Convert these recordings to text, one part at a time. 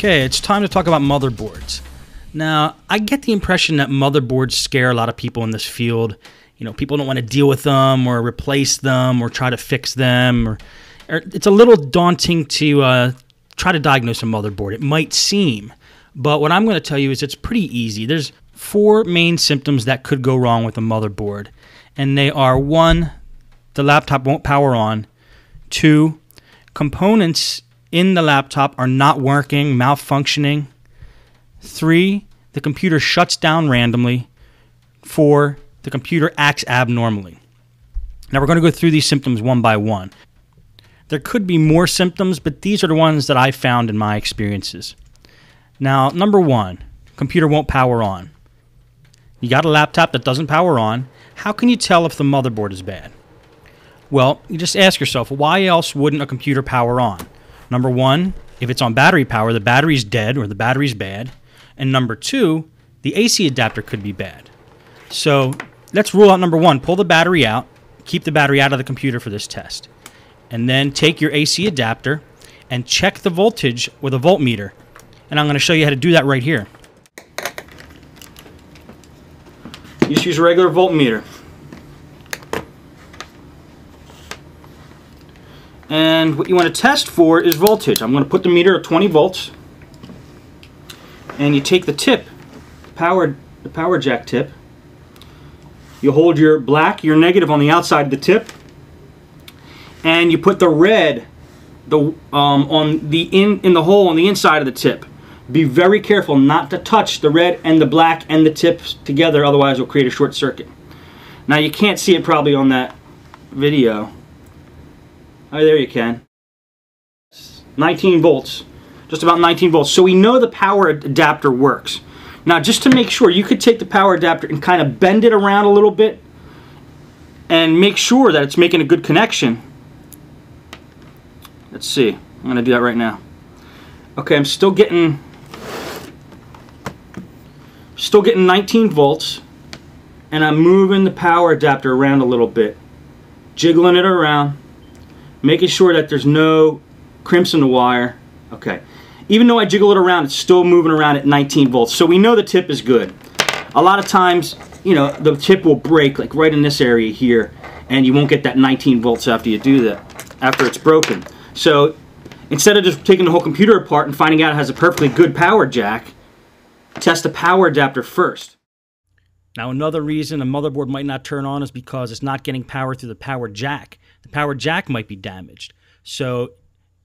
Okay, it's time to talk about motherboards. Now, I get the impression that motherboards scare a lot of people in this field. You know, people don't want to deal with them or replace them or try to fix them. Or it's a little daunting to try to diagnose a motherboard. It might seem, but what I'm going to tell you is it's pretty easy. There's 4 main symptoms that could go wrong with a motherboard, and they are: 1, the laptop won't power on; 2, components in the laptop are not working, malfunctioning; 3, the computer shuts down randomly; 4, the computer acts abnormally. Now we're going to go through these symptoms one by one. There could be more symptoms, but these are the ones that I found in my experiences. Now, number 1, computer won't power on. You got a laptop that doesn't power on. How can you tell if the motherboard is bad? Well, you just ask yourself, why else wouldn't a computer power on? Number 1, if it's on battery power, the battery's dead or the battery's bad. And number 2, the AC adapter could be bad. So let's rule out number 1. Pull the battery out. Keep the battery out of the computer for this test. And then take your AC adapter and check the voltage with a voltmeter. And I'm going to show you how to do that right here. You just use a regular voltmeter. And what you want to test for is voltage. I'm going to put the meter at 20 volts. And you take the tip, the power jack tip. You hold your black, your negative on the outside of the tip. And you put the red on the in the hole on the inside of the tip. Be very careful not to touch the red and the black and the tips together, otherwise it'll create a short circuit. Now you can't see it probably on that video. Oh, there you can. 19 volts. Just about 19 volts. So we know the power adapter works. Now, just to make sure, you could take the power adapter and kind of bend it around a little bit and make sure that it's making a good connection. Let's see. I'm going to do that right now. Okay, I'm still getting 19 volts, and I'm moving the power adapter around a little bit, jiggling it around, making sure that there's no crimps in the wire. Okay. Even though I jiggle it around, it's still moving around at 19 volts. So we know the tip is good. A lot of times, you know, the tip will break, like right in this area here, and you won't get that 19 volts after you do that, after it's broken. So instead of just taking the whole computer apart and finding out it has a perfectly good power jack, test the power adapter first. Now, another reason a motherboard might not turn on is because it's not getting power through the power jack. The power jack might be damaged. So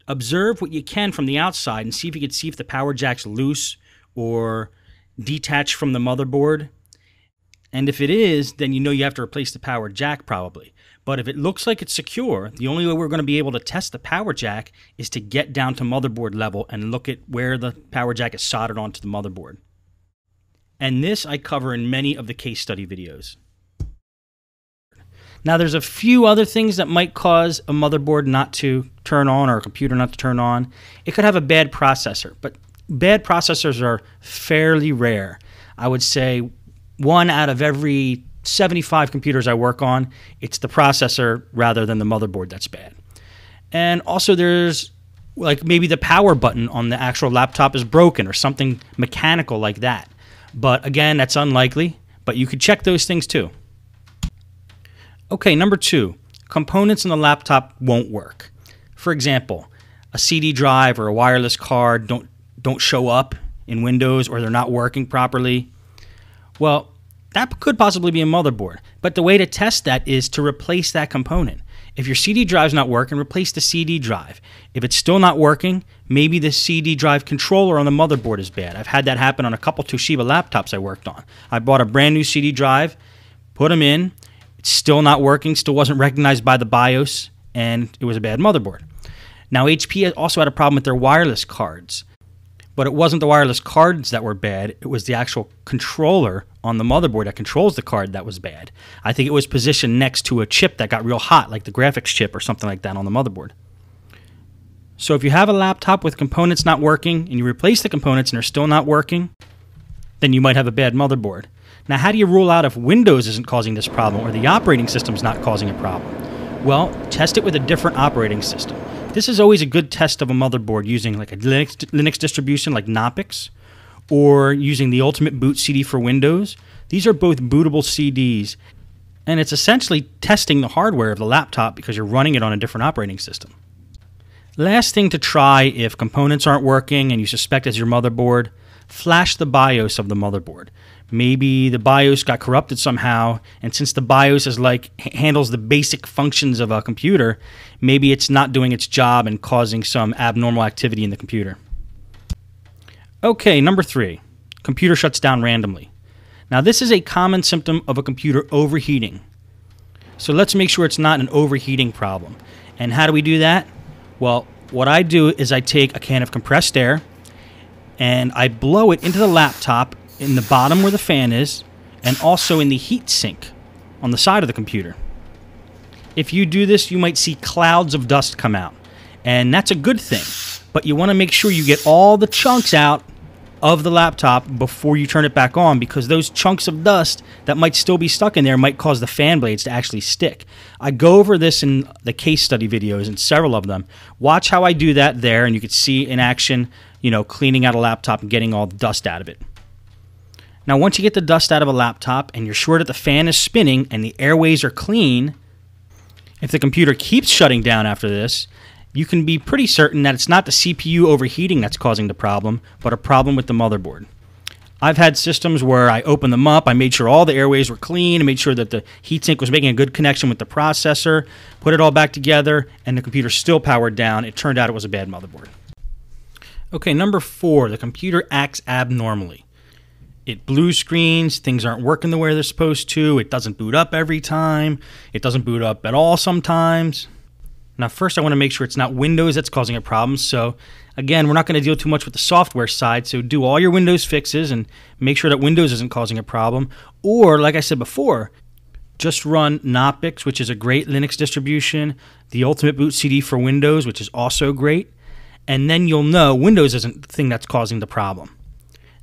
observe what you can from the outside and see if you can see if the power jack's loose or detached from the motherboard. And if it is, then you know you have to replace the power jack probably. But if it looks like it's secure, the only way we're going to be able to test the power jack is to get down to motherboard level and look at where the power jack is soldered onto the motherboard. And this I cover in many of the case study videos. Now, there's a few other things that might cause a motherboard not to turn on or a computer not to turn on. It could have a bad processor, but bad processors are fairly rare. I would say 1 out of every 75 computers I work on, it's the processor rather than the motherboard that's bad. And also there's like maybe the power button on the actual laptop is broken or something mechanical like that. But again, that's unlikely, but you could check those things too. Okay, number 2, components in the laptop won't work. For example, a CD drive or a wireless card don't show up in Windows, or they're not working properly. Well, that could possibly be a motherboard, but the way to test that is to replace that component. If your CD drive's not working, replace the CD drive. If it's still not working, maybe the CD drive controller on the motherboard is bad. I've had that happen on a couple Toshiba laptops I worked on. I bought a brand new CD drive, put them in, it's still not working, still wasn't recognized by the BIOS, and it was a bad motherboard. Now, HP also had a problem with their wireless cards, but it wasn't the wireless cards that were bad, it was the actual controller on the motherboard that controls the card that was bad. I think it was positioned next to a chip that got real hot, like the graphics chip or something like that on the motherboard. So if you have a laptop with components not working, and you replace the components and they're still not working, then you might have a bad motherboard. Now, how do you rule out if Windows isn't causing this problem or the operating system's not causing a problem? Well, test it with a different operating system. This is always a good test of a motherboard using like a Linux distribution like Knoppix, or using the Ultimate Boot CD for Windows. These are both bootable CDs, and it's essentially testing the hardware of the laptop because you're running it on a different operating system. Last thing to try if components aren't working and you suspect it's your motherboard, flash the BIOS of the motherboard. Maybe the BIOS got corrupted somehow, and since the BIOS is handles the basic functions of a computer, maybe it's not doing its job and causing some abnormal activity in the computer. Okay, number 3, computer shuts down randomly. Now this is a common symptom of a computer overheating. So let's make sure it's not an overheating problem. And how do we do that? Well, what I do is I take a can of compressed air and I blow it into the laptop in the bottom where the fan is, and also in the heat sink on the side of the computer. If you do this, you might see clouds of dust come out, and that's a good thing, but you want to make sure you get all the chunks out of the laptop before you turn it back on, because those chunks of dust that might still be stuck in there might cause the fan blades to actually stick. I go over this in the case study videos, and several of them. Watch how I do that there, and you can see in action, cleaning out a laptop and getting all the dust out of it. Now, once you get the dust out of a laptop and you're sure that the fan is spinning and the airways are clean, if the computer keeps shutting down after this, you can be pretty certain that it's not the CPU overheating that's causing the problem, but a problem with the motherboard. I've had systems where I opened them up, I made sure all the airways were clean, I made sure that the heatsink was making a good connection with the processor, put it all back together, and the computer still powered down. It turned out it was a bad motherboard. Okay, number 4, the computer acts abnormally. It blue screens, things aren't working the way they're supposed to, it doesn't boot up every time, it doesn't boot up at all sometimes. Now first I want to make sure it's not Windows that's causing a problem, so again, we're not going to deal too much with the software side, so do all your Windows fixes and make sure that Windows isn't causing a problem. Or, like I said before, just run Knoppix, which is a great Linux distribution, the Ultimate Boot CD for Windows, which is also great, and then you'll know Windows isn't the thing that's causing the problem.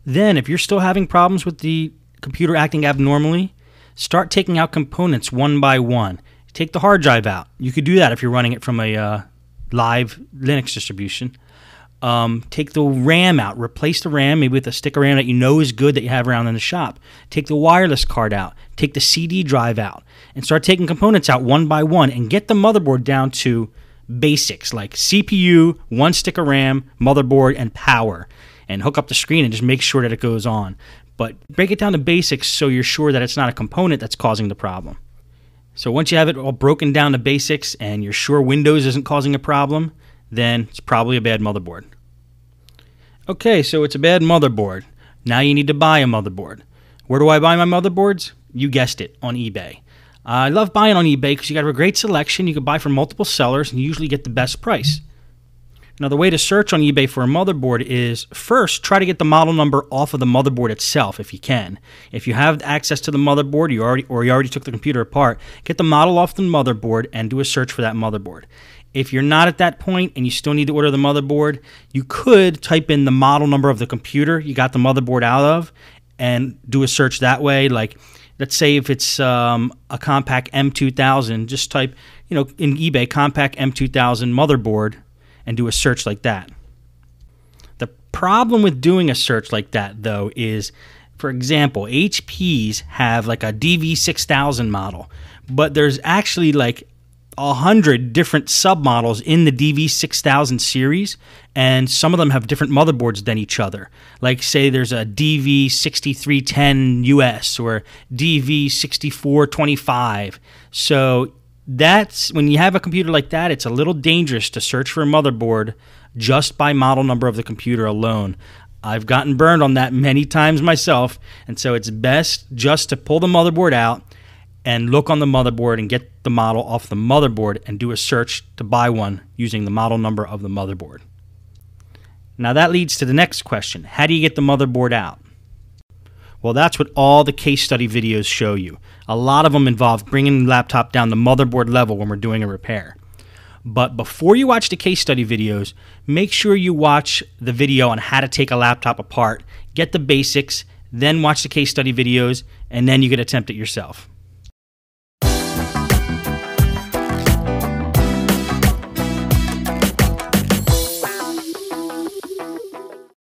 Then, if you're still having problems with the computer acting abnormally, start taking out components one by one. Take the hard drive out. You could do that if you're running it from a live Linux distribution. Take the RAM out. Replace the RAM, maybe with a stick of RAM that you know is good that you have around in the shop. Take the wireless card out. Take the CD drive out. And start taking components out one by one and get the motherboard down to basics like CPU, one stick of RAM, motherboard, and power. And hook up the screen and just make sure that it goes on. But break it down to basics so you're sure that it's not a component that's causing the problem. So once you have it all broken down to basics and you're sure Windows isn't causing a problem, then it's probably a bad motherboard. Okay, so it's a bad motherboard. Now you need to buy a motherboard. Where do I buy my motherboards? You guessed it, on eBay. I love buying on eBay because you got a great selection. You can buy from multiple sellers and you usually get the best price. Now, the way to search on eBay for a motherboard is first try to get the model number off of the motherboard itself if you can. If you have access to the motherboard, you already took the computer apart, get the model off the motherboard and do a search for that motherboard. If you're not at that point and you still need to order the motherboard, you could type in the model number of the computer you got the motherboard out of and do a search that way. Like, let's say if it's a Compaq M2000, just type, in eBay, Compaq M2000 motherboard, and do a search like that. The problem with doing a search like that, though, is, for example, HPs have like a DV6000 model, but there's actually like 100 different submodels in the DV6000 series, and some of them have different motherboards than each other. Like, say there's a DV6310 US or DV6425. So that's when you have a computer like that, it's a little dangerous to search for a motherboard just by model number of the computer alone. I've gotten burned on that many times myself, and so it's best just to pull the motherboard out and look on the motherboard and get the model off the motherboard and do a search to buy one using the model number of the motherboard. Now that leads to the next question. How do you get the motherboard out? Well, that's what all the case study videos show you. A lot of them involve bringing the laptop down the motherboard level when we're doing a repair. But before you watch the case study videos, make sure you watch the video on how to take a laptop apart, get the basics, then watch the case study videos, and then you can attempt it yourself.